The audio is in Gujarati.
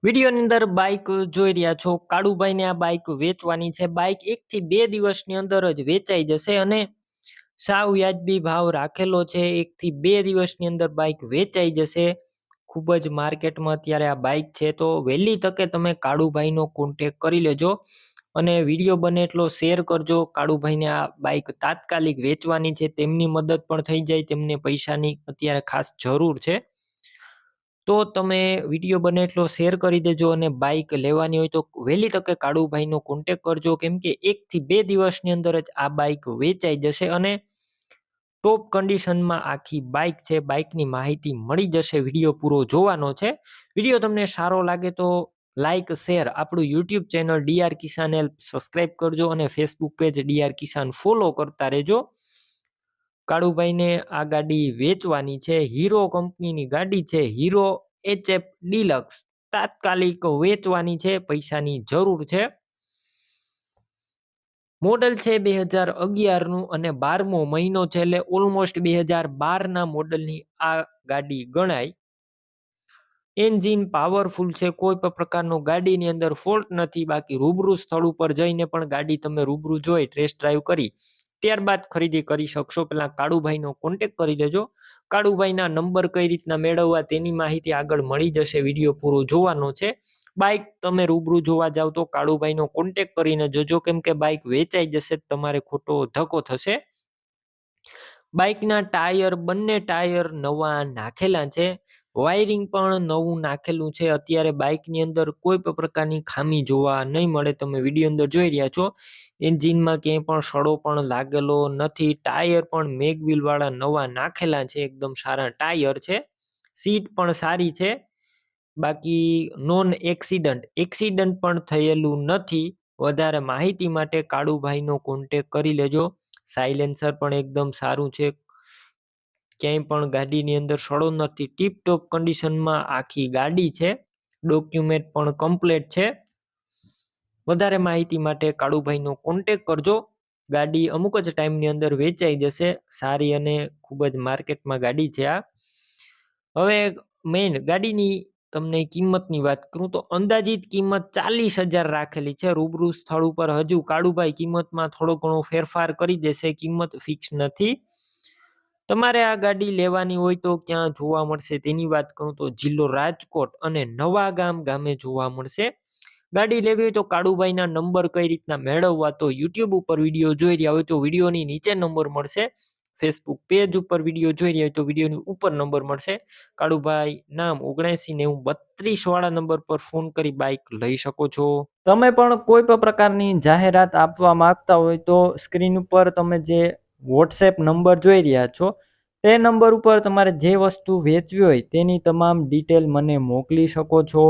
વિડીયોની અંદર બાઇક જોઈ રહ્યા છો. કાળુભાઈને આ બાઇક વેચવાની છે. બાઇક 1 થી 2 દિવસની અંદર જ વેચાઈ જશે અને સાવ વ્યાજબી ભાવ રાખેલો છે. 1 થી 2 દિવસની અંદર બાઇક વેચાઈ જશે. ખૂબ જ માર્કેટમાં અત્યારે આ બાઇક છે, તો વહેલી તકે તમે કાળુભાઈનો કોન્ટેક કરી લેજો અને વિડીયો બને એટલો શેર કરજો. કાળુભાઈને આ બાઇક તાત્કાલિક વેચવાની છે, તેમની મદદ પણ થઈ જાય, તેમને પૈસાની અત્યારે ખાસ જરૂર છે. તો તમે વિડીયો બને એટલો શેર કરી દેજો અને બાઇક લેવાની હોય તો વહેલી તકે કાળુભાઈનો કોન્ટેક કરજો, કેમ કે 1 થી 2 દિવસની અંદર જ આ બાઇક વેચાઈ જશે અને ટોપ કન્ડિશનમાં આખી બાઇક છે. બાઇકની માહિતી મળી જશે. વિડીયો પૂરો જોવાનો છે. વિડીયો તમને સારો લાગે તો લાઇક શેર, આપણું યુટ્યુબ ચેનલ ડીઆર કિસાન હેલ્પ સબસ્ક્રાઇબ કરજો અને ફેસબુક પેજ ડીઆર કિસાન ફોલો કરતા રહેજો. કાળુભાઈને આ ગાડી વેચવાની છે. હીરો કંપનીની ગાડી છે. હીરો HF ડિલક્સ તાત્કાલિક વેચવાની છે. પૈસાની જરૂર છે. મોડલ છે 2011નું અને 12મો મહિનો છે, એટલે ઓલમોસ્ટ 2012ના મોડલની આ ગાડી ગણાય. એન્જિન પાવરફુલ છે. કોઈ પણ પ્રકારનો ગાડીની અંદર ફોલ્ટ નથી. બાકી રૂબરૂ સ્થળ ઉપર જઈને પણ ગાડી તમે રૂબરૂ જોઈ ટેસ્ટ ડ્રાઈવ કરી ત્યારબાદ ખરીદી કરી શકશો. પહેલા કાળુભાઈનો કોન્ટેક કરી લેજો. કાળુભાઈના નંબર કઈ રીતના મેળવવા તેની માહિતી આગળ મળી જશે. વિડીયો પૂરો જોવાનો છે. બાઇક તમે રૂબરૂ જોવા જાવ તો કાળુભાઈનો કોન્ટેક કરીને જોજો, કેમ કે બાઇક વેચાઈ જશે તમારે ખોટો ધક્કો થશે. બાઇકના ટાયર, બંને ટાયર નવા નાખેલા છે. વાયરિંગ પણ નવું નાખેલું છે. અત્યારે બાઇકની અંદર કોઈ પણ પ્રકારની ખામી જોવા નહીં મળે. તમે વિડીયો અંદર જોઈ રહ્યા છો. એન્જિનમાં ક્યાંય પણ સડો પણ લાગેલો નથી. ટાયર પણ મેગવિલ વાળા નવા નાખેલા છે. એકદમ સારા ટાયર છે. સીટ પણ સારી છે. બાકી નોન એક્સિડન્ટ પણ થયેલું નથી. વધારે માહિતી માટે કાળુભાઈનો કોન્ટેક કરી લેજો. સાયલેન્સર પણ એકદમ સારું છે. ક્યાંય પણ ગાડીની અંદર સડો નથી. ટીપ ટોપ કન્ડિશનમાં આખી ગાડી છે. ડોક્યુમેન્ટ પણ કમ્પ્લીટ છે. વધારે માહિતી માટે કાળુભાઈનો કોન્ટેક કરજો. ગાડી અમુક જ ટાઈમની અંદર વેચાઈ જશે. સારી અને ખૂબ જ માર્કેટમાં ગાડી છે આ. હવે મેઇન ગાડીની તમને કિંમતની વાત કરું તો અંદાજિત કિંમત 40,000 રાખેલી છે. રૂબરૂ સ્થળ ઉપર હજુ કાળુભાઈ કિંમતમાં થોડો ઘણો ફેરફાર કરી દેશે. કિંમત ફિક્સ નથી. તમારે આ ગાડી લેવાની હોય તો ક્યાં જોવા મળશે તેની વાત કરું તો જિલ્લો રાજકોટ અને નવા ગામે જોવા મળશે. ગાડી લેવી હોય તો કાળુભાઈના નંબર કઈ રીતના મેળવવા, તો યુટ્યુબ ઉપર વિડીયો જોઈ રહ્યા હોય તો વિડીયોની નીચે નંબર મળશે. ફેસબુક પેજ ઉપર વિડીયો જોઈ રહ્યા હોય તો વિડીયોની ઉપર નંબર મળશે. કાળુભાઈ નામ 799032 વાળા નંબર પર ફોન કરી બાઇક લઈ શકો છો. તમે પણ કોઈ પણ પ્રકારની જાહેરાત આપવા માંગતા હોય તો સ્ક્રીન ઉપર તમે જે વોટ્સએપ નંબર જોઈ રહ્યા છો તે નંબર ઉપર તમારે જે વસ્તુ વેચવી હોય તેની તમામ ડિટેલ મને મોકલી શકો છો.